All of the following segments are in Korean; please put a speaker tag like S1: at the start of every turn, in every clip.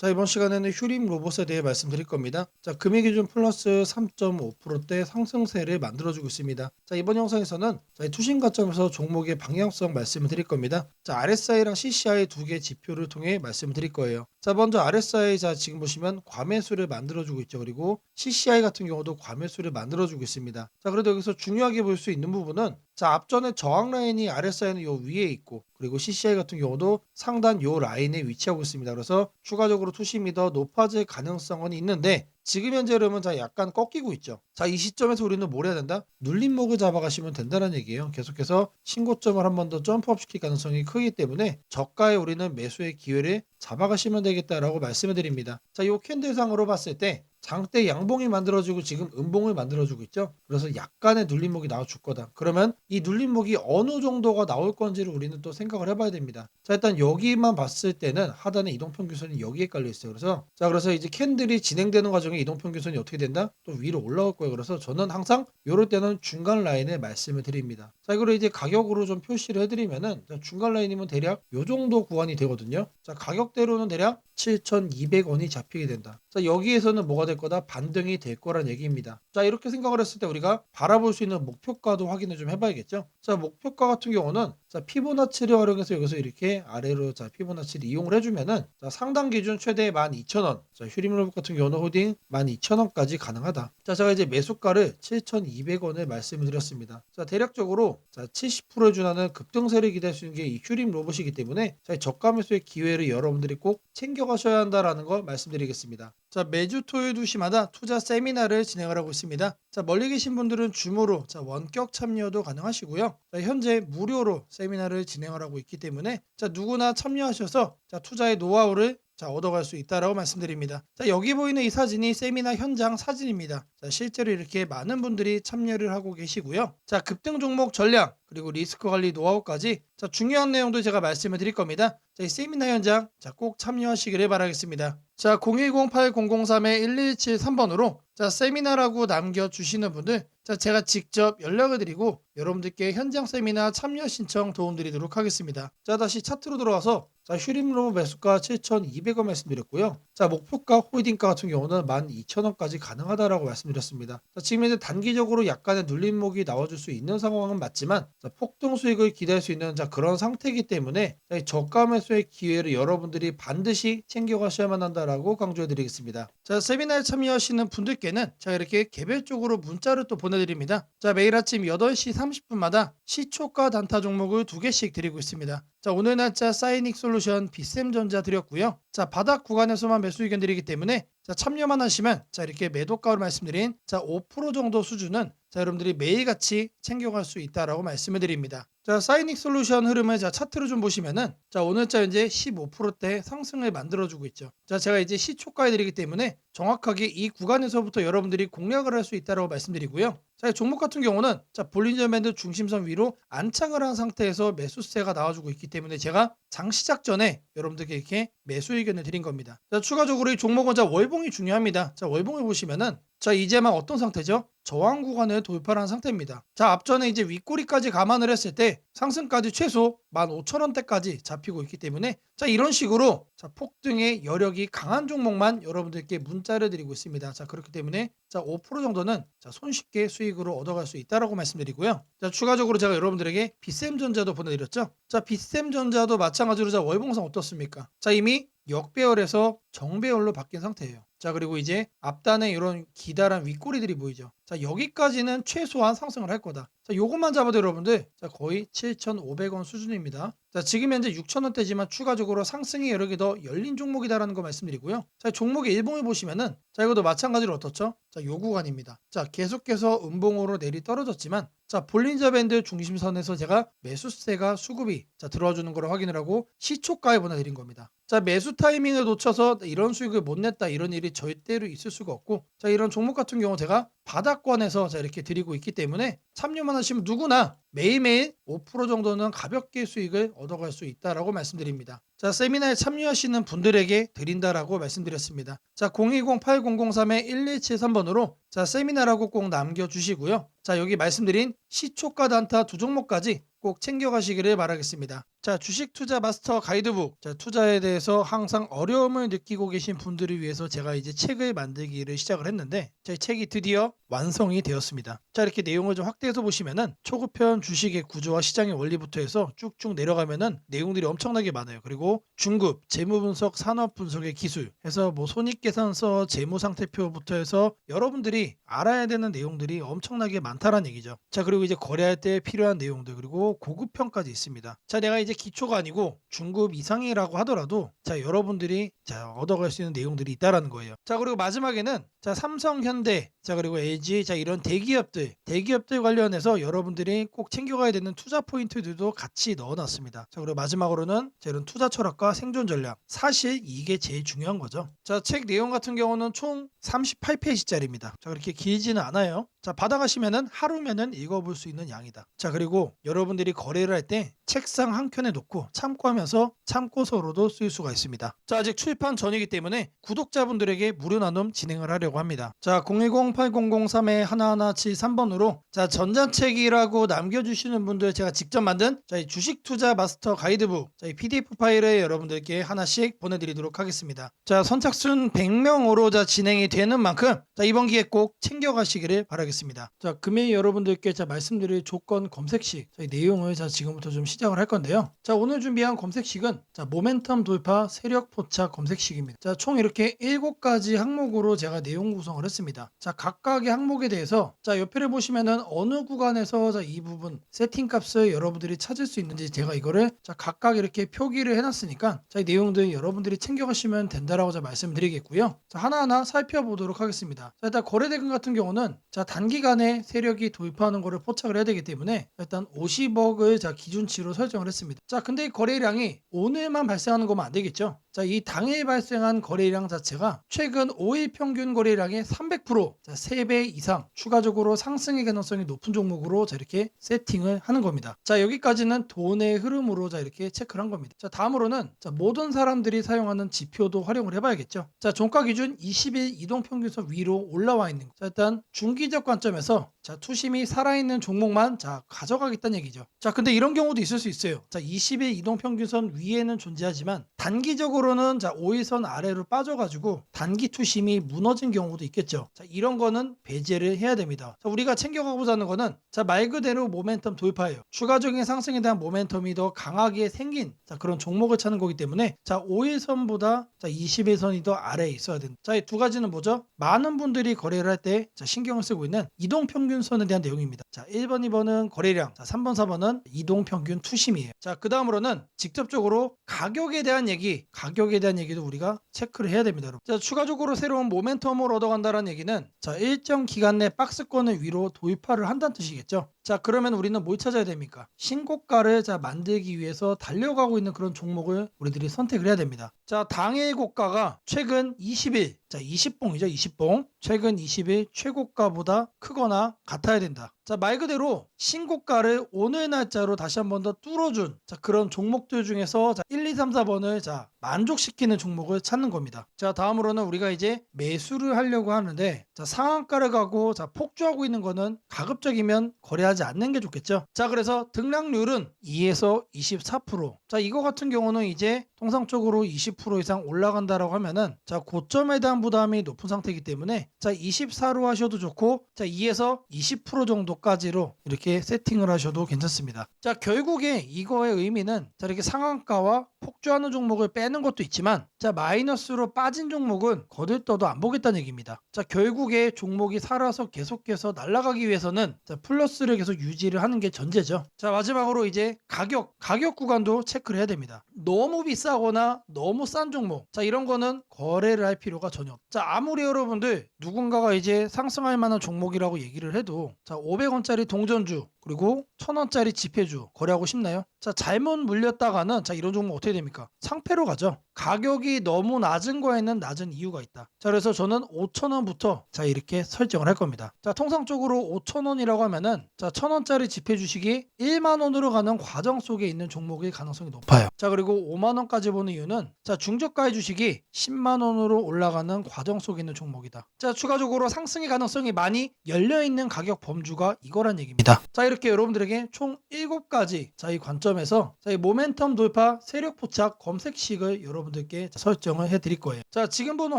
S1: 자, 이번 시간에는 휴림 로봇에 대해 말씀드릴 겁니다. 자, 금일 기준 플러스 3.5%대 상승세를 만들어주고 있습니다. 자, 이번 영상에서는 자, 이 투신 가점에서 종목의 방향성 말씀을 드릴 겁니다. 자, RSI랑 CCI 두 개 지표를 통해 말씀을 드릴 거예요. 자, 먼저 RSI, 자, 지금 보시면 과매수를 만들어주고 있죠. 그리고 CCI 같은 경우도 과매수를 만들어주고 있습니다. 자, 그래도 여기서 중요하게 볼 수 있는 부분은 자, 앞전에 저항 라인이 RSI는 요 위에 있고, 그리고 CCI 같은 경우도 상단 요 라인에 위치하고 있습니다. 그래서 추가적으로 투심이 더 높아질 가능성은 있는데, 지금 현재 그러면 자 약간 꺾이고 있죠. 자, 이 시점에서 우리는 뭘 해야 된다? 눌림목을 잡아가시면 된다는 얘기예요. 계속해서 신고점을 한 번 더 점프업 시킬 가능성이 크기 때문에 저가에 우리는 매수의 기회를 잡아가시면 되겠다라고 말씀을 드립니다. 자, 요 캔들상으로 봤을 때 장대 양봉이 만들어지고 지금 음봉을 만들어주고 있죠. 그래서 약간의 눌림목이 나와줄 거다. 그러면 이 눌림목이 어느 정도가 나올 건지를 우리는 또 생각을 해봐야 됩니다. 자, 일단 여기만 봤을 때는 하단의 이동평균선이 여기에 깔려 있어요. 그래서 이제 캔들이 진행되는 과정에 이동평균선이 어떻게 된다? 또 위로 올라올 거예요. 그래서 저는 항상 이럴 때는 중간 라인에 말씀을 드립니다. 자, 이거를 이제 가격으로 좀 표시를 해드리면은, 자, 중간 라인이면 대략 요 정도 구간이 되거든요. 자, 가격대로는 대략 7,200원이 잡히게 된다. 자, 여기에서는 뭐가 될 거다? 반등이 될 거란 얘기입니다. 자, 이렇게 생각을 했을 때 우리가 바라볼 수 있는 목표가도 확인을 좀 해봐야겠죠. 자, 목표가 같은 경우는 자, 피보나치를 활용해서 여기서 이렇게 아래로 자, 피보나치를 이용을 해주면은 자, 상단 기준 최대 12,000원. 자, 휴림로봇 같은 경우는 홀딩 12,000원까지 가능하다. 자, 제가 이제 매수가를 7,200원을 말씀을 드렸습니다. 자, 대략적으로 자, 70%에 준하는 급등세를 기대할 수 있는 게 이 휴림 로봇이기 때문에 자, 저가 매수의 기회를 여러분들이 꼭 챙겨가셔야 한다라는 거 말씀드리겠습니다. 자, 매주 토요일 2시마다 투자 세미나를 진행을 하고 있습니다. 자, 멀리 계신 분들은 줌으로 자, 원격 참여도 가능하시고요. 자, 현재 무료로 세미나를 진행을 하고 있기 때문에 자, 누구나 참여하셔서 자, 투자의 노하우를 자, 얻어갈 수 있다라고 말씀드립니다. 자, 여기 보이는 이 사진이 세미나 현장 사진입니다. 자, 실제로 이렇게 많은 분들이 참여를 하고 계시고요. 자, 급등 종목 전략 그리고 리스크 관리 노하우까지 자, 중요한 내용도 제가 말씀을 드릴 겁니다. 자, 이 세미나 현장 자, 꼭 참여하시기를 바라겠습니다. 자, 010-8003-1173번으로 자, 세미나라고 남겨주시는 분들 자, 제가 직접 연락을 드리고 여러분들께 현장 세미나 참여 신청 도움드리도록 하겠습니다. 자, 다시 차트로 들어와서 자, 휴림로봇 매수가 7,200원 말씀드렸고요. 자, 목표가 홀딩가 같은 경우는 12,000원까지 가능하다라고 말씀드렸습니다. 자, 지금 이제 단기적으로 약간의 눌림목이 나와줄 수 있는 상황은 맞지만 자, 폭등 수익을 기대할 수 있는 자, 그런 상태이기 때문에 자, 이 저가 매수의 기회를 여러분들이 반드시 챙겨가셔야만 한다라고 강조해드리겠습니다. 자, 세미나에 참여하시는 분들께는 자, 이렇게 개별적으로 문자를 또 보내드립니다. 자, 매일 아침 8시 30분마다 시초가 단타 종목을 2개씩 드리고 있습니다. 자, 오늘 날짜 사이닉 솔루션 비쌤전자 드렸고요. 자, 바닥 구간에서만 매수 의견 드리기 때문에 자, 참여만 하시면 자, 이렇게 매도가로 말씀드린 자, 5% 정도 수준은 자, 여러분들이 매일같이 챙겨갈 수 있다라고 말씀을 드립니다. 자, 사이닉 솔루션 흐름을 자, 차트로 좀 보시면은 자, 오늘자 현재 15%대 상승을 만들어주고 있죠. 자, 제가 이제 시초가에 드리기 때문에 정확하게 이 구간에서부터 여러분들이 공략을 할 수 있다라고 말씀드리고요. 자, 종목 같은 경우는 자, 볼린저 밴드 중심선 위로 안착을 한 상태에서 매수세가 나와주고 있기 때문에 제가 장 시작 전에 여러분들께 이렇게 매수 의견을 드린 겁니다. 자, 추가적으로 이 종목은 자, 월봉이 중요합니다. 자, 월봉을 보시면은 자, 이제만 어떤 상태죠? 저항 구간을 돌파한 상태입니다. 자, 앞전에 이제 윗꼬리까지 감안을 했을 때 상승까지 최소 15,000원대까지 잡히고 있기 때문에 자, 이런 식으로 자, 폭등의 여력이 강한 종목만 여러분들께 문자를 드리고 있습니다. 자, 그렇기 때문에 자, 5% 정도는 자, 손쉽게 수익으로 얻어갈 수 있다라고 말씀드리고요. 자, 추가적으로 제가 여러분들에게 비쌤전자도 보내드렸죠. 자, 비쌤전자도 마찬가지로 자, 월봉상 어떻습니까? 자, 이미 역배열에서 정배열로 바뀐 상태예요. 자, 그리고 이제 앞단에 이런 기다란 윗꼬리들이 보이죠. 자, 여기까지는 최소한 상승을 할 거다. 자, 요것만 잡아도 여러분들 자, 거의 7,500원 수준입니다. 자, 지금 현재 6,000원대지만 추가적으로 상승의 여력이 더 열린 종목이다라는 거 말씀드리고요. 자, 종목의 일봉을 보시면은 자, 이것도 마찬가지로 어떻죠? 자, 요 구간입니다. 자, 계속해서 음봉으로 내리 떨어졌지만 자, 볼린저 밴드 중심선에서 제가 매수세가 수급이 자, 들어와 주는 걸 확인을 하고 시초가에 보내드린 겁니다. 자, 매수 타이밍을 놓쳐서 이런 수익을 못 냈다 이런 일이 절대로 있을 수가 없고 자, 이런 종목 같은 경우 제가 바닥권에서 자, 이렇게 드리고 있기 때문에 참여만 하시면 누구나 매일매일 5% 정도는 가볍게 수익을 얻어갈 수 있다라고 말씀드립니다. 자, 세미나에 참여하시는 분들에게 드린다라고 말씀드렸습니다. 자, 010-8003-1173번으로 자, 세미나라고 꼭 남겨주시고요. 자, 여기 말씀드린 시초가 단타 두 종목까지 꼭 챙겨가시기를 바라겠습니다. 자, 주식 투자 마스터 가이드북. 자, 투자에 대해서 항상 어려움을 느끼고 계신 분들을 위해서 제가 이제 책을 만들기를 시작을 했는데, 자, 이 책이 드디어 완성이 되었습니다. 자, 이렇게 내용을 좀 확대해서 보시면은 초급편 주식의 구조와 시장의 원리부터 해서 쭉쭉 내려가면은 내용들이 엄청나게 많아요. 그리고 중급, 재무 분석, 산업 분석의 기술 해서 뭐 손익계산서, 재무 상태표부터 해서 여러분들이 알아야 되는 내용들이 엄청나게 많다라는 얘기죠. 자, 그리고 이제 거래할 때 필요한 내용들, 그리고 고급편까지 있습니다. 자, 내가 이제 기초가 아니고 중급 이상이라고 하더라도 자, 여러분들이 자, 얻어갈 수 있는 내용들이 있다라는 거예요. 자, 그리고 마지막에는 자, 삼성, 현대, 자, 그리고 LG, 자, 이런 대기업들 관련해서 여러분들이 꼭 챙겨가야 되는 투자 포인트들도 같이 넣어놨습니다. 자, 그리고 마지막으로는 자, 이런 투자 철학과 생존 전략. 사실 이게 제일 중요한 거죠. 자, 책 내용 같은 경우는 총 38페이지짜리입니다. 자, 그렇게 길지는 않아요. 자, 받아가시면은 하루면은 읽어볼 수 있는 양이다. 자, 그리고 여러분들이 거래를 할 때 책상 한 켠에 놓고 참고하면서 참고서로도 쓸 수가 있습니다. 자, 아직 출판 전이기 때문에 구독자분들에게 무료 나눔 진행을 하려고 합니다. 자, 010-8003-1173번으로 자, 전자책이라고 남겨주시는 분들 제가 직접 만든 자, 이 주식 투자 마스터 가이드북 자, 이 PDF 파일을 여러분들께 하나씩 보내드리도록 하겠습니다. 자, 선착순 100명으로 자, 진행이 되는 만큼 자, 이번 기회 꼭 챙겨가시기를 바라겠습니다. 자, 금일 여러분들께 자, 말씀드릴 조건 검색식 자, 이 내용을 자, 지금부터 좀 시작을 할 건데요. 자, 오늘 준비한 검색식은 자, 모멘텀 돌파 세력 포착 검색식입니다. 자, 총 이렇게 7가지 항목으로 제가 내용 구성을 했습니다. 자, 각각의 항목에 대해서 자, 옆에를 보시면은 어느 구간에서 자, 이 부분 세팅 값을 여러분들이 찾을 수 있는지 제가 이거를 자, 각각 이렇게 표기를 해놨으니까 자, 이 내용들 여러분들이 챙겨가시면 된다라고 자, 말씀드리겠고요. 자, 하나하나 살펴보도록 하겠습니다. 자, 일단 거래대금 같은 경우는 자, 단기간에 세력이 돌파하는 거를 포착을 해야 되기 때문에 일단 50억을 자, 기준치로 설정을 했습니다. 자, 근데 이 거래량이 오늘만 발생하는 거면 안 되겠죠. 자, 이 당일 발생한 거래량 자체가 최근 5일 평균 거래량의 300%, 자, 3배 이상 추가적으로 상승의 가능성이 높은 종목으로 자, 이렇게 세팅을 하는 겁니다. 자, 여기까지는 돈의 흐름으로 자, 이렇게 체크를 한 겁니다. 자, 다음으로는 자, 모든 사람들이 사용하는 지표도 활용을 해봐야겠죠. 자, 종가 기준 20일 이동평균선 위로 올라와 있는 거. 자, 일단 중기적 관점에서 자, 투심이 살아있는 종목만 자, 가져가겠다는 얘기죠. 자, 근데 이런 경우도 있을 수 있어요. 자, 20일 이동평균선 위에는 존재하지만 단기적으로는 자, 5일선 아래로 빠져가지고 단기 투심이 무너진 경우도 있겠죠. 자, 이런 거는 배제를 해야 됩니다. 자, 우리가 챙겨가고자 하는 거는 자, 말 그대로 모멘텀 돌파예요. 추가적인 상승에 대한 모멘텀이 더 강하게 생긴 자, 그런 종목을 찾는 거기 때문에 자, 5일선보다 자, 20일선이 더 아래에 있어야 된다. 자, 이 두 가지는 뭐죠? 많은 분들이 거래를 할 때 신경을 쓰고 있는 이동평균선에 대한 내용입니다. 자, 1번, 2번은 거래량, 자, 3번, 4번은 이동평균 투심이에요. 자, 그 다음으로는 직접적으로 가격에 대한 얘기도 우리가 체크를 해야 됩니다. 여러분. 자, 추가적으로 새로운 모멘텀을 얻어간다는 얘기는 자, 일정 기간 내 박스권을 위로 돌파를 한다는 뜻이겠죠. 자, 그러면 우리는 뭘 찾아야 됩니까? 신고가를 자, 만들기 위해서 달려가고 있는 그런 종목을 우리들이 선택을 해야 됩니다. 자, 당일 고가가 최근 20일, 자, 20봉이죠, 20봉. 최근 20일 최고가보다 크거나 같아야 된다. 자, 말 그대로 신고가를 오늘 날짜로 다시 한 번 더 뚫어준 자, 그런 종목들 중에서 자, 1, 2, 3, 4번을 자, 만족시키는 종목을 찾는 겁니다. 자, 다음으로는 우리가 이제 매수를 하려고 하는데 자, 상한가를 가고 자, 폭주하고 있는 거는 가급적이면 거래하지 않는 게 좋겠죠. 자, 그래서 등락률은 2에서 24%. 자, 이거 같은 경우는 이제 통상적으로 20% 이상 올라간다라고 하면은 자, 고점에 대한 부담이 높은 상태이기 때문에 자, 24로 하셔도 좋고 자, 2에서 20% 정도까지로 이렇게 세팅을 하셔도 괜찮습니다. 자, 결국에 이거의 의미는 자, 이렇게 상한가와 폭주하는 종목을 빼는 것도 있지만 자, 마이너스로 빠진 종목은 거들떠도 안 보겠다는 얘기입니다. 자, 결국에 종목이 살아서 계속해서 날아가기 위해서는 자, 플러스를 계속 유지를 하는 게 전제죠. 자, 마지막으로 이제 가격 구간도 체크를 해야 됩니다. 너무 비싸거나 너무 싼 종목 자, 이런 거는 거래를 할 필요가 전혀 없죠. 자, 아무리 여러분들 누군가가 이제 상승할 만한 종목이라고 얘기를 해도 자, 500원짜리 동전주 그리고 1000원짜리 지폐주 거래하고 싶나요? 자, 잘못 물렸다가는 자, 이런 종목 어떻게 됩니까? 상패로 가죠. 가격이 너무 낮은 거에는 낮은 이유가 있다. 자, 그래서 저는 5,000원부터 자, 이렇게 설정을 할 겁니다. 자, 통상적으로 5,000원이라고 하면은 자, 1000원짜리 지폐 주식이 1만 원으로 가는 과정 속에 있는 종목일 가능성이 높아요. 자, 그리고 5만 원까지 보는 이유는 자, 중저가의 주식이 10만 원으로 올라가는 과정 속에 있는 종목이다. 자, 추가적으로 상승의 가능성이 많이 열려 있는 가격 범주가 이거란 얘기입니다. 자, 이렇게 여러분들에게 총 7가지 이 관점에서 이 모멘텀 돌파 세력 포착 검색식을 여러분들께 설정을 해 드릴 거예요. 자, 지금 보는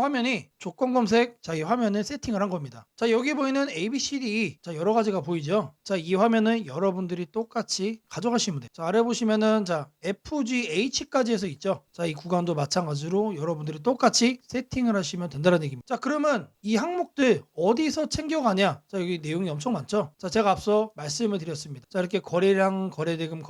S1: 화면이 조건 검색 이 화면을 세팅을 한 겁니다. 자, 여기 보이는 ABCD 여러 가지가 보이죠. 자, 이 화면은 여러분들이 똑같이 가져가시면 돼요. 자, 아래 보시면은 FGH까지 해서 있죠. 자, 이 구간도 마찬가지로 여러분들이 똑같이 세팅을 하시면 된다는 얘기입니다. 자, 그러면 이 항목들 어디서 챙겨가냐? 자, 여기 내용이 엄청 많죠. 자, 제가 앞서 말씀을 드렸습니다. 자, 이렇게 거래량, 거래대금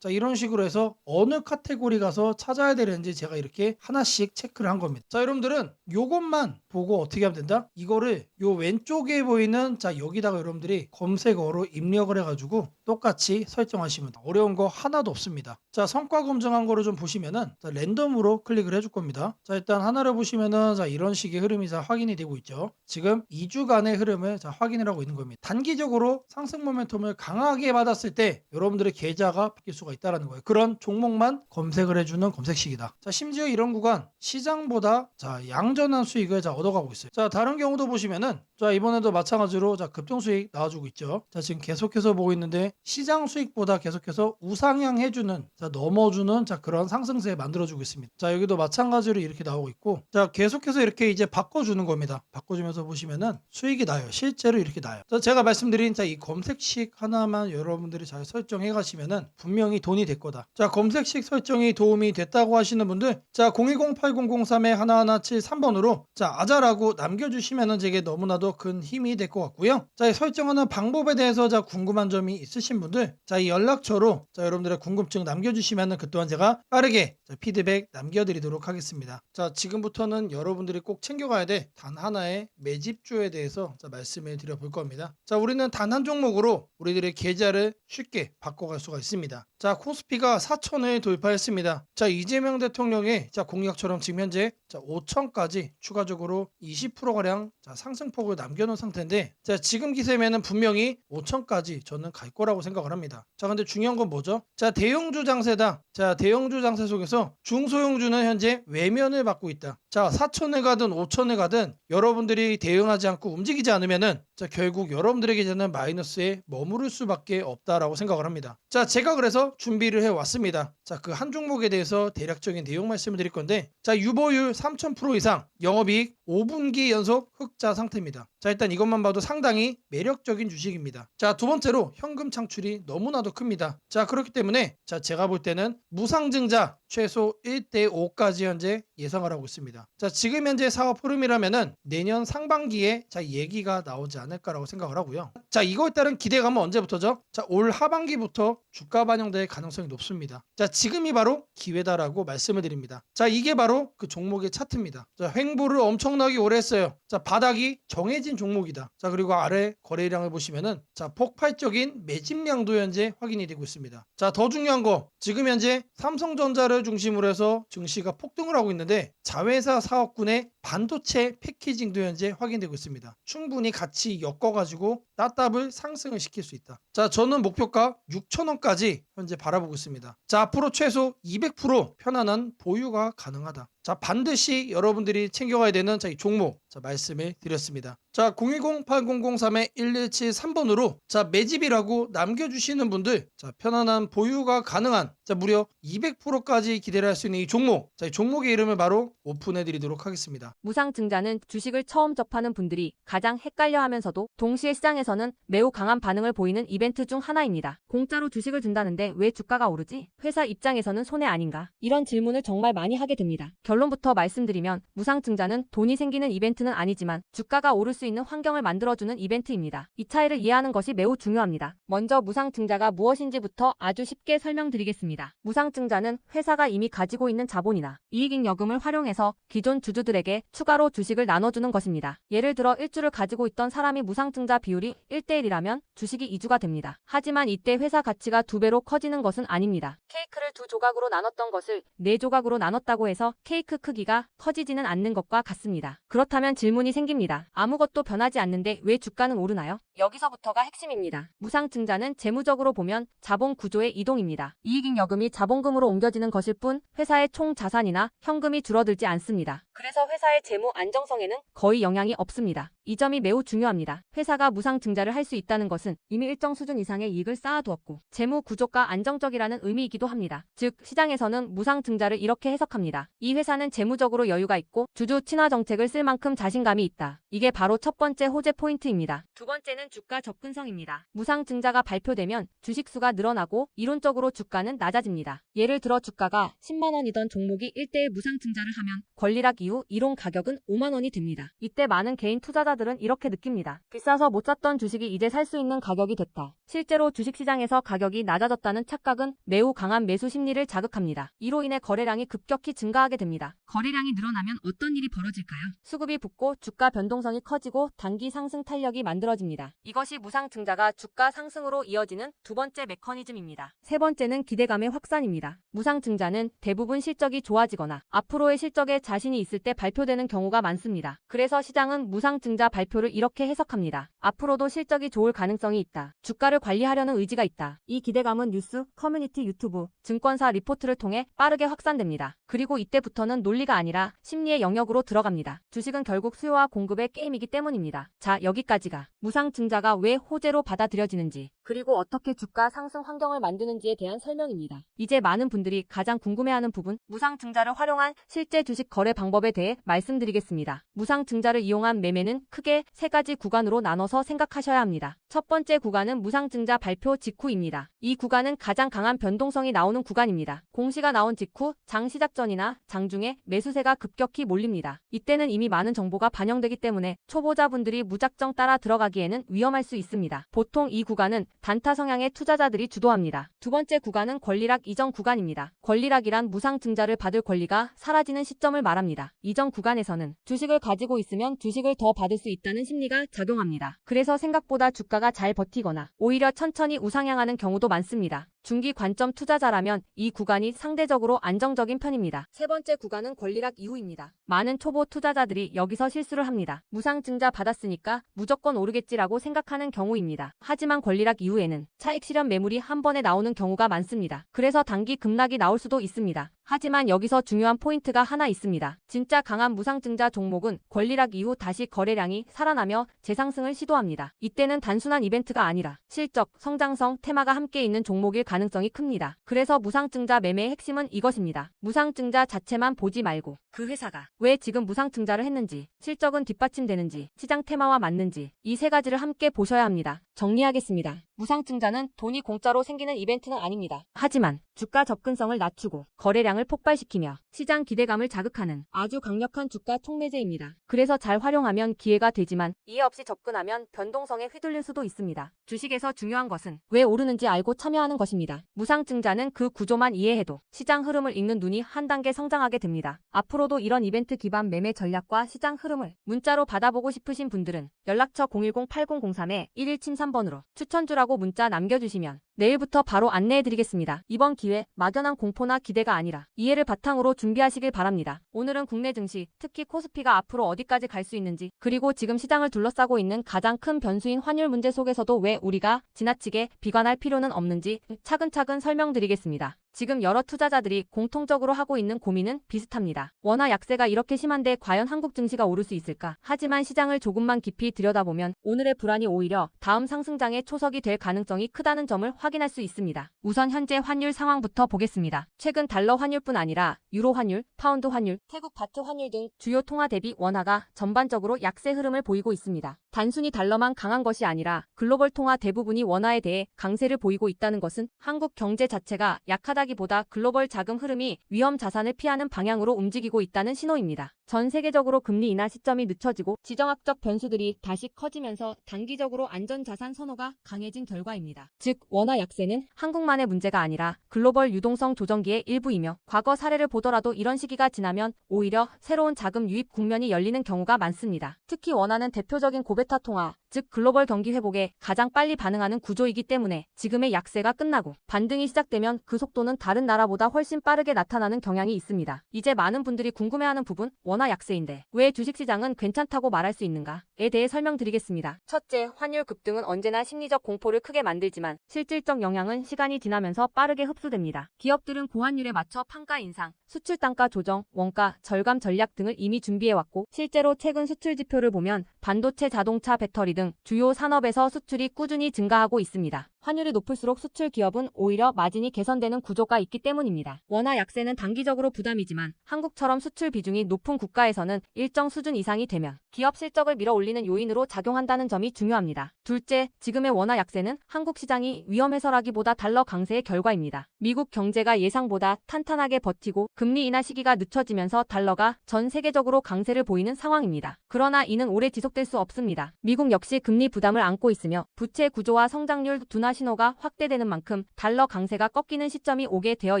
S1: 자, 이런 식으로 해서 어느 카테고리 가서 찾아야 되는지 제가 이렇게 하나씩 체크를 한 겁니다. 자, 여러분들은 요것만 보고 어떻게 하면 된다? 이거를 요 왼쪽에 보이는 여기다가 여러분들이 검색어로 입력을 해가지고 똑같이 설정하시면 돼요. 어려운 거 하나도 없습니다. 자, 성과 검증한 거를 좀 보시면은 랜덤으로 클릭을 해줄 겁니다. 자, 일단 하나를 보시면은 이런 식의 흐름이 확인이 되고 있죠. 지금 2주간의 흐름을 확인을 하고 있는 겁니다. 단기적으로 상승 모멘텀을 강하게 받았을 때 여러분들의 계좌가 바뀔 수가 있다는 거예요. 그런 종목만 검색을 해주는 검색식이다. 자, 심지어 이런 구간 시장보다 양전한 수익을 얻어가고 있어요. 자, 다른 경우도 보시면은 이번에도 마찬가지로 급등 수익 나와주고 있죠. 자, 지금 계속해서 보고 있는데 시장 수익보다 계속해서 우상향 해주는 넘어주는 그런 상승세 만들어주고 있습니다. 자, 여기도 마찬가지로 이렇게 나오고 있고, 자, 계속해서 이렇게 이제 바꿔주는 겁니다. 바꿔주면서 보시면은 수익이 나요. 실제로 이렇게 나요. 자, 제가 말씀드린 이 검색식 하나만 여러분들이 잘 설정해 가시면은 분명히 돈이 될 거다. 자, 검색식 설정이 도움이 됐다고 하시는 분들, 자, 010-8003-1173번으로 아자라고 남겨주시면은 제게 너무나도 큰 힘이 될 것 같고요. 자, 이 설정하는 방법에 대해서 궁금한 점이 있으신 분들, 이 연락처로 여러분들의 궁금증 남겨주시면은 그 또한 제가 빠르게 피드백 남겨드리도록 하겠습니다. 자, 지금부터는 여러분들이 꼭 챙겨가야 돼 단 하나의 매집주에 대해서 말씀을 드려볼 겁니다. 자, 우리는 단 한 종목으로 우리들의 계좌를 쉽게 바꿔갈 수가 있습니다. 자, 코스피가 4천을 돌파했습니다. 자, 이재명 대통령의 공약처럼 지금 현재 5천까지 추가적으로 20%가량 상승폭을 남겨놓은 상태인데, 자, 지금 기세면은 분명히 5천까지 저는 갈 거라고 생각을 합니다. 자, 근데 중요한 건 뭐죠? 자, 대형주 장세다. 자, 대형주 장세 속에서 중소형주는 현재 외면을 받고 있다. 자, 4천에 가든 5천에 가든 여러분들이 대응하지 않고 움직이지 않으면은 결국 여러분들의 계좌는 마이너스에 머무를 수밖에 없다라고 생각을 합니다. 자, 제가 그래서 준비를 해왔습니다. 자, 그 한 종목에 대해서 대략적인 내용 말씀을 드릴 건데, 자, 유보율 3000% 이상, 영업이익 5분기 연속 흑자 상태입니다. 자, 일단 이것만 봐도 상당히 매력적인 주식입니다. 자, 두 번째로 현금 창출이 너무나도 큽니다. 자, 그렇기 때문에 제가 볼 때는 무상증자 최소 1대5까지 현재 예상을 하고 있습니다. 자, 지금 현재 사업 흐름이라면은 내년 상반기에 얘기가 나오지 않을까라고 생각을 하고요. 자, 이거에 따른 기대감은 언제부터죠? 자, 올 하반기부터 주가 반영될 가능성이 높습니다. 자, 지금이 바로 기회다라고 말씀을 드립니다. 자, 이게 바로 그 종목의 차트입니다. 자, 횡보를 엄청나게 오래 했어요. 자, 바닥이 정해진 종목이다. 자, 그리고 아래 거래량을 보시면은 폭발적인 매집량도 현재 확인이 되고 있습니다. 자, 더 중요한 거, 지금 현재 삼성전자를 중심으로 해서 증시가 폭등을 하고 있는데 자회사 사업군의 반도체 패키징도 현재 확인되고 있습니다. 충분히 같이 엮어가지고 따따블 상승을 시킬 수 있다. 자, 저는 목표가 6천원까지 현재 바라보고 있습니다. 자, 앞으로 최소 200% 편안한 보유가 가능하다. 자, 반드시 여러분들이 챙겨가야 되는 이 종목 말씀을 드렸습니다. 자, 010-8003-1173번으로 매집이라고 남겨주시는 분들, 편안한 보유가 가능한 무려 200%까지 기대를 할 수 있는 이 종목, 이 종목의 이름을 바로 오픈해 드리도록 하겠습니다.
S2: 무상증자는 주식을 처음 접하는 분들이 가장 헷갈려하면서도 동시에 시장에서는 매우 강한 반응을 보이는 이벤트 중 하나입니다. 공짜로 주식을 준다는데 왜 주가가 오르지? 회사 입장에서는 손해 아닌가? 이런 질문을 정말 많이 하게 됩니다. 결론부터 말씀드리면 무상증자는 돈이 생기는 이벤트는 아니지만 주가가 오를 수 있는 환경을 만들어주는 이벤트입니다. 이 차이를 이해하는 것이 매우 중요합니다. 먼저 무상증자가 무엇인지부터 아주 쉽게 설명드리겠습니다. 무상증자는 회사가 이미 가지고 있는 자본이나 이익잉여금을 활용해서 기존 주주들에게 추가로 주식을 나눠주는 것입니다. 예를 들어 1주를 가지고 있던 사람이 무상증자 비율이 1대1이라면 주식이 2주가 됩니다. 하지만 이때 회사 가치가 2배로 커지는 것은 아닙니다. 케이크를 2조각으로 나눴던 것을 4조각으로 나눴다고 해서 케이크 스테이크 크기가 커지지는 않는 것과 같습니다. 그렇다면 질문이 생깁니다. 아무것도 변하지 않는데 왜 주가는 오르나요? 여기서부터가 핵심입니다. 무상증자는 재무적으로 보면 자본 구조의 이동입니다. 이익잉여금이 자본금으로 옮겨지는 것일 뿐 회사의 총 자산이나 현금이 줄어들지 않습니다. 그래서 회사의 재무 안정성에는 거의 영향이 없습니다. 이 점이 매우 중요합니다. 회사가 무상증자를 할 수 있다는 것은 이미 일정 수준 이상의 이익을 쌓아두었고 재무 구조가 안정적이라는 의미이기도 합니다. 즉 시장에서는 무상증자를 이렇게 해석합니다. 이 회사는 재무적으로 여유가 있고 주주 친화 정책을 쓸 만큼 자신감이 있다. 이게 바로 첫 번째 호재 포인트입니다. 두 번째는 주가 접근성입니다. 무상증자가 발표되면 주식수가 늘어나고 이론적으로 주가는 낮아집니다. 예를 들어 주가가 10만 원이던 종목이 1대1 무상증자를 하면 권리락 이후 이론 가격은 5만 원이 됩니다. 이때 많은 개인 투자자들은 이렇게 느낍니다. 비싸서 못 샀던 주식이 이제 살 수 있는 가격이 됐다. 실제로 주식시장에서 가격이 낮아졌다는 착각은 매우 강한 매수 심리를 자극합니다. 이로 인해 거래량이 급격히 증가하게 됩니다. 거래량이 늘어나면 어떤 일이 벌어질까요? 수급이 붙고 주가 변동성이 커지고 단기 상승 탄력이 만들어집니다. 이것이 무상증자가 주가 상승으로 이어지는 두 번째 메커니즘입니다. 세 번째는 기대감의 확산입니다. 무상증자는 대부분 실적이 좋아지거나 앞으로의 실적에 자신이 있을 때 발표되는 경우가 많습니다. 그래서 시장은 무상증자 발표를 이렇게 해석합니다. 앞으로도 실적이 좋을 가능성이 있다. 주가를 관리하려는 의지가 있다. 이 기대감은 뉴스, 커뮤니티, 유튜브, 증권사 리포트를 통해 빠르게 확산됩니다. 그리고 이때부터는 논리가 아니라 심리의 영역으로 들어갑니다. 주식은 결국 수요와 공급의 게임이기 때문입니다. 자, 여기까지가 무상증자가 왜 호재로 받아들여지는지 그리고 어떻게 주가 상승 환경을 만드는지에 대한 설명입니다. 이제 많은 분들이 가장 궁금해하는 부분, 무상증자를 활용한 실제 주식 거래 방법에 대해 말씀드리겠습니다. 무상증자를 이용한 매매는 크게 세 가지 구간으로 나눠서 생각하셔야 합니다. 첫 번째 구간은 무상증자 발표 직후입니다. 이 구간은 가장 강한 변동성이 나오는 구간입니다. 공시가 나온 직후 장 시작 전이나 장중에 매수세가 급격히 몰립니다. 이때는 이미 많은 정보가 반영되기 때문에 초보자분들이 무작정 따라 들어가기에는 위험할 수 있습니다. 보통 이 구간은 단타 성향의 투자자들이 주도합니다. 두 번째 구간은 권리락 이전 구간입니다. 권리락이란 무상증자를 받을 권리가 사라지는 시점을 말합니다. 이전 구간에서는 주식을 가지고 있으면 주식을 더 받을 수 있다는 심리가 작용합니다. 그래서 생각보다 주가가 잘 버티거나 오히려 천천히 우상향하는 경우도 많습니다. 중기 관점 투자자라면 이 구간이 상대적으로 안정적인 편입니다. 세 번째 구간은 권리락 이후입니다. 많은 초보 투자자들이 여기서 실수를 합니다. 무상증자 받았으니까 무조건 오르겠지라고 생각하는 경우입니다. 하지만 권리락 이후에는 차익 실현 매물이 한 번에 나오는 경우가 많습니다. 그래서 단기 급락이 나올 수도 있습니다. 하지만 여기서 중요한 포인트가 하나 있습니다. 진짜 강한 무상증자 종목은 권리락 이후 다시 거래량이 살아나며 재상승을 시도합니다. 이때는 단순한 이벤트가 아니라 실적, 성장성, 테마가 함께 있는 종목일 가능성이 큽니다. 그래서 무상증자 매매의 핵심은 이것입니다. 무상증자 자체만 보지 말고 그 회사가 왜 지금 무상증자를 했는지, 실적은 뒷받침되는지, 시장 테마와 맞는지 이 세 가지를 함께 보셔야 합니다. 정리하겠습니다. 무상증자는 돈이 공짜로 생기는 이벤트는 아닙니다. 하지만 주가 접근성을 낮추고 거래량을 폭발시키며 시장 기대감을 자극하는 아주 강력한 주가 촉매제입니다. 그래서 잘 활용하면 기회가 되지만 이해 없이 접근하면 변동성에 휘둘릴 수도 있습니다. 주식에서 중요한 것은 왜 오르는지 알고 참여하는 것입니다. 무상증자는 그 구조만 이해해도 시장 흐름을 읽는 눈이 한 단계 성장하게 됩니다. 앞으로도 이런 이벤트 기반 매매 전략과 시장 흐름을 문자로 받아보고 싶으신 분들은 연락처 010-8003-1173번으로 추천주라고 문자 남겨주시면 내일부터 바로 안내해드리겠습니다. 이번 기회 막연한 공포나 기대가 아니라 이해를 바탕으로 준비하시길 바랍니다. 오늘은 국내 증시, 특히 코스피가 앞으로 어디까지 갈 수 있는지, 그리고 지금 시장을 둘러싸고 있는 가장 큰 변수인 환율 문제 속에서도 왜 우리가 지나치게 비관할 필요는 없는지 차근차근 설명드리겠습니다. 지금 여러 투자자들이 공통적으로 하고 있는 고민은 비슷합니다. 원화 약세가 이렇게 심한데 과연 한국 증시가 오를 수 있을까? 하지만 시장을 조금만 깊이 들여다보면 오늘의 불안이 오히려 다음 상승장의 초석이 될 가능성이 크다는 점을 확인할 수 있습니다. 우선 현재 환율 상황부터 보겠습니다. 최근 달러 환율뿐 아니라 유로 환율, 파운드 환율, 태국 바트 환율 등 주요 통화 대비 원화가 전반적으로 약세 흐름을 보이고 있습니다. 단순히 달러만 강한 것이 아니라 글로벌 통화 대부분이 원화에 대해 강세를 보이고 있다는 것은 한국 경제 자체가 약하다기보다 글로벌 자금 흐름이 위험 자산을 피하는 방향으로 움직이고 있다는 신호입니다. 전 세계적으로 금리 인하 시점이 늦춰지고 지정학적 변수들이 다시 커지면서 단기적으로 안전자산 선호가 강해진 결과입니다. 즉 원화 약세는 한국만의 문제가 아니라 글로벌 유동성 조정기의 일부이며 과거 사례를 보더라도 이런 시기가 지나면 오히려 새로운 자금 유입 국면이 열리는 경우가 많습니다. 특히 원화는 대표적인 고백 고베타 통화, 즉 글로벌 경기 회복에 가장 빨리 반응하는 구조이기 때문에 지금의 약세가 끝나고 반등이 시작되면 그 속도는 다른 나라보다 훨씬 빠르게 나타나는 경향이 있습니다. 이제 많은 분들이 궁금해하는 부분, 원화 약세인데 왜 주식시장은 괜찮다고 말할 수 있는가에 대해 설명드리겠습니다. 첫째, 환율 급등은 언제나 심리적 공포를 크게 만들지만 실질적 영향은 시간이 지나면서 빠르게 흡수됩니다. 기업들은 고환율에 맞춰 판가 인상, 수출 단가 조정, 원가 절감 전략 등을 이미 준비해왔고 실제로 최근 수출 지표를 보면 반도체, 자동차, 배터리 등 주요 산업에서 수출이 꾸준히 증가하고 있습니다. 환율이 높을수록 수출 기업은 오히려 마진이 개선되는 구조가 있기 때문입니다. 원화 약세는 단기적으로 부담이지만 한국처럼 수출 비중이 높은 국가에서는 일정 수준 이상이 되면 기업 실적을 밀어올리는 요인으로 작용한다는 점이 중요합니다. 둘째, 지금의 원화 약세는 한국 시장이 위험해서라기보다 달러 강세의 결과입니다. 미국 경제가 예상보다 탄탄하게 버티고 금리 인하 시기가 늦춰지면서 달러가 전 세계적으로 강세를 보이는 상황입니다. 그러나 이는 오래 지속될 수 없습니다. 미국 역시 금리 부담을 안고 있으며 부채 구조와 성장률 둔화 신호가 확대되는 만큼 달러 강세가 꺾이는 시점이 오게 되어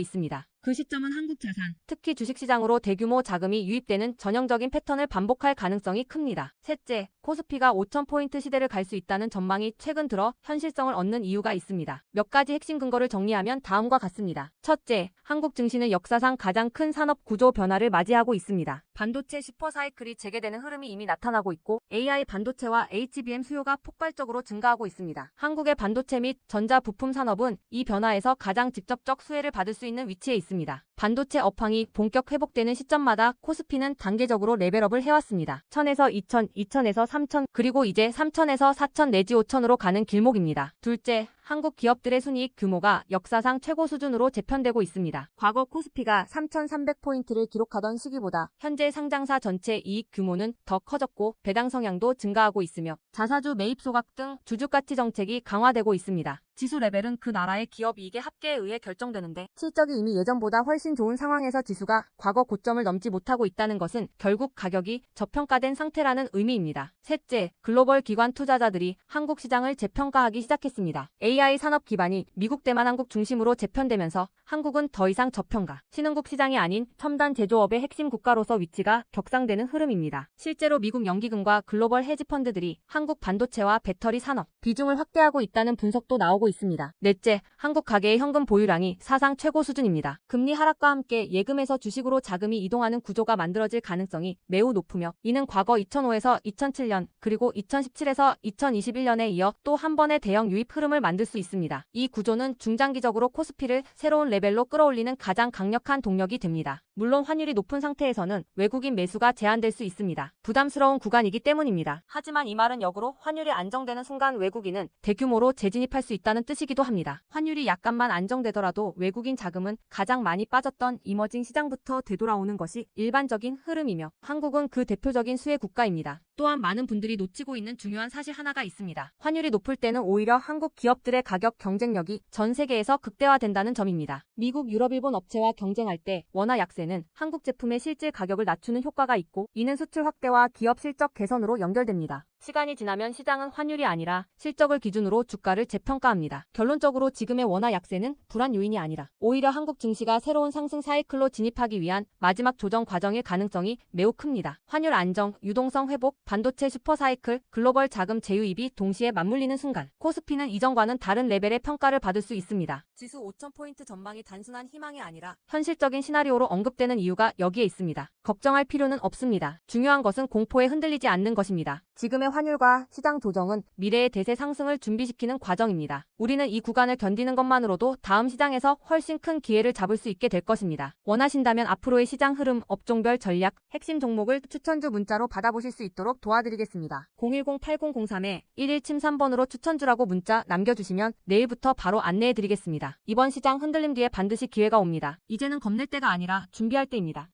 S2: 있습니다. 그 시점은 한국 자산, 특히 주식시장으로 대규모 자금이 유입되는 전형적인 패턴을 반복할 가능성이 큽니다. 셋째, 코스피가 5,000포인트 시대를 갈 수 있다는 전망이 최근 들어 현실성을 얻는 이유가 있습니다. 몇 가지 핵심 근거를 정리하면 다음과 같습니다. 첫째, 한국 증시는 역사상 가장 큰 산업 구조 변화를 맞이하고 있습니다. 반도체 슈퍼사이클이 재개되는 흐름이 이미 나타나고 있고 AI 반도체와 HBM 수요가 폭발적으로 증가하고 있습니다. 한국의 반도체 및 전자 부품 산업은 이 변화에서 가장 직접적 수혜를 받을 수 있는 위치에 있습니다. 반도체 업황이 본격 회복되는 시점마다 코스피는 단계적으로 레벨업을 해왔습니다. 1000에서 2000, 2000에서 3000, 그리고 이제 3000에서 4000 내지 5000으로 가는 길목입니다. 둘째, 한국 기업들의 순이익 규모가 역사상 최고 수준으로 재편되고 있습니다. 과거 코스피가 3,300포인트를 기록하던 시기보다 현재 상장사 전체 이익 규모는 더 커졌고 배당 성향도 증가하고 있으며 자사주 매입 소각 등 주주가치 정책이 강화되고 있습니다. 지수 레벨은 그 나라의 기업 이익의 합계에 의해 결정되는데 실적이 이미 예전보다 훨씬 좋은 상황에서 지수가 과거 고점을 넘지 못하고 있다는 것은 결국 가격이 저평가된 상태라는 의미입니다. 셋째, 글로벌 기관 투자자들이 한국 시장을 재평가하기 시작했습니다. AI 산업 기반이 미국 대만 한국 중심으로 재편되면서 한국은 더 이상 저평가, 신흥국 시장이 아닌 첨단 제조업의 핵심 국가로서 위치가 격상되는 흐름입니다. 실제로 미국 연기금과 글로벌 헤지펀드들이 한국 반도체와 배터리 산업 비중을 확대하고 있다는 분석도 나오고 있습니다. 넷째, 한국 가계의 현금 보유량이 사상 최고 수준입니다. 금리 하락과 함께 예금에서 주식으로 자금이 이동하는 구조가 만들어질 가능성이 매우 높으며 이는 과거 2005에서 2007년 그리고 2017에서 2021년에 이어 또 한 번의 대형 유입 흐름을 만들 수 있습니다. 이 구조는 중장기적으로 코스피를 새로운 레벨로 끌어올리는 가장 강력한 동력이 됩니다. 물론 환율이 높은 상태에서는 외국인 매수가 제한될 수 있습니다. 부담스러운 구간이기 때문입니다. 하지만 이 말은 역으로 환율이 안정되는 순간 외국인은 대규모로 재진입할 수 있다는 뜻이기도 합니다. 환율이 약간만 안정되더라도 외국인 자금은 가장 많이 빠졌던 이머징 시장부터 되돌아오는 것이 일반적인 흐름이며 한국은 그 대표적인 수혜 국가입니다. 또한 많은 분들이 놓치고 있는 중요한 사실 하나가 있습니다. 환율이 높을 때는 오히려 한국 기업들의 가격 경쟁력이 전 세계에서 극대화된다는 점입니다. 미국, 유럽, 일본 업체와 경쟁할 때 원화 약세는 한국 제품의 실질 가격을 낮추는 효과가 있고 이는 수출 확대와 기업 실적 개선으로 연결됩니다. 시간이 지나면 시장은 환율이 아니라 실적을 기준으로 주가를 재평가합니다. 결론적으로 지금의 원화 약세는 불안 요인이 아니라 오히려 한국 증시가 새로운 상승 사이클로 진입하기 위한 마지막 조정 과정일 가능성이 매우 큽니다. 환율 안정, 유동성 회복, 반도체 슈퍼 사이클, 글로벌 자금 재유입이 동시에 맞물리는 순간 코스피는 이전과는 다른 레벨의 평가를 받을 수 있습니다. 지수 5,000포인트 전망이 단순한 희망이 아니라 현실적인 시나리오로 언급되는 이유가 여기에 있습니다. 걱정할 필요는 없습니다. 중요한 것은 공포에 흔들리지 않는 것입니다. 지금의 환율과 시장 조정은 미래의 대세 상승을 준비시키는 과정입니다. 우리는 이 구간을 견디는 것만으로도 다음 시장에서 훨씬 큰 기회를 잡을 수 있게 될 것입니다. 원하신다면 앞으로의 시장 흐름, 업종별 전략, 핵심 종목을 추천주 문자로 받아보실 수 있도록 도와드리겠습니다. 010-8003-1173번으로 추천주라고 문자 남겨주시면 내일부터 바로 안내해드리겠습니다. 이번 시장 흔들림 뒤에 반드시 기회가 옵니다. 이제는 겁낼 때가 아니라 준비할 때입니다.